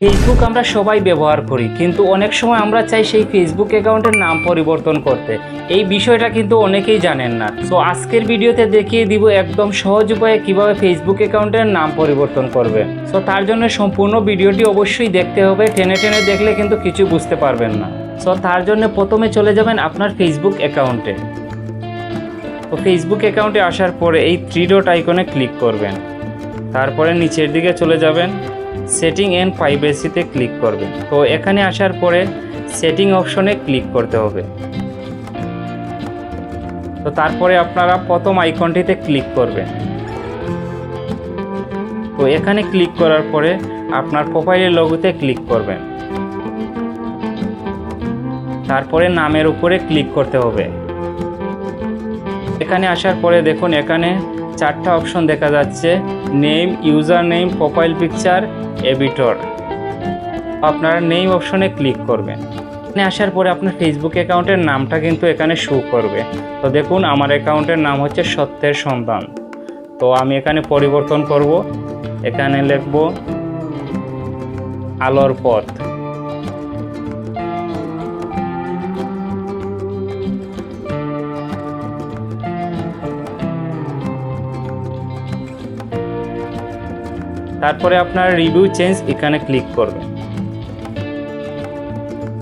Facebook আমরা সবাই ব্যবহার করি, কিন্তু অনেক সময় আমরা চাই সেই ফেসবুক অ্যাকাউন্টের নাম পরিবর্তন করতে। এই বিষয়টা কিন্তু অনেকেই জানেন না। সো আজকের ভিডিওতে দেখিয়ে দিব একদম সহজ উপায়ে কিভাবে ফেসবুক অ্যাকাউন্টের নাম পরিবর্তন করবে। সো তার জন্য সম্পূর্ণ ভিডিওটি অবশ্যই দেখতে হবে, টেনে টেনে দেখলে কিন্তু কিছু বুঝতে পারবেন না। সো তার জন্য প্রথমে চলে যাবেন আপনার ফেসবুক অ্যাকাউন্টে। তো ফেসবুক অ্যাকাউন্টে আসার পরে এই 3 ডট আইকনে ক্লিক করবেন। তারপরে নিচের দিকে চলে যাবেন, সেটিং অ্যান্ড প্রাইভেসিতে ক্লিক করবেন। তো এখানে আসার পরে সেটিং অপশনে ক্লিক করতে হবে। তো তারপরে আপনারা প্রথম আইকনটিতে ক্লিক করবেন। তো এখানে ক্লিক করার পরে আপনার প্রোফাইলের লোগোতে ক্লিক করবেন। তারপরে নামের উপরে ক্লিক করতে হবে। এখানে আসার পরে দেখুন এখানে 4টা অপশন দেখা যাচ্ছে, name, user name, profile picture, editor. আপনারা নেম অপশনে ক্লিক করবেন। এখানে আসার পরে আপনার ফেসবুক অ্যাকাউন্টের নামটা কিন্তু এখানে শো করবে। তো দেখুন আমার অ্যাকাউন্টের নাম হচ্ছে সত্যের সন্তান। তো আমি এখানে পরিবর্তন করব, এখানে লিখব আলোর পথ। তারপরে আপনার রিভিউ চেঞ্জ এখানে ক্লিক করবেন।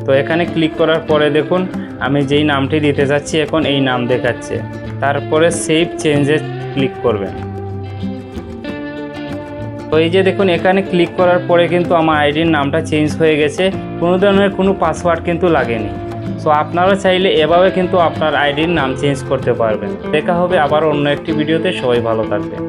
তো এখানে ক্লিক করার পরে দেখুন আমি যেই নামটি দিতে যাচ্ছি এখন এই নাম দেখাচ্ছে। তারপরে সেভ চেঞ্জে ক্লিক করবেন। তো এই যে দেখুন এখানে ক্লিক করার পরে কিন্তু আমার আইডির নামটা চেঞ্জ হয়ে গেছে, কোনো ধরনের কোনো পাসওয়ার্ড কিন্তু লাগেনি। সো আপনারা চাইলে এভাবে কিন্তু আপনার আইডির নাম চেঞ্জ করতে পারবেন। দেখা হবে আবার অন্য একটি ভিডিওতে। সবাই ভালো থাকবেন।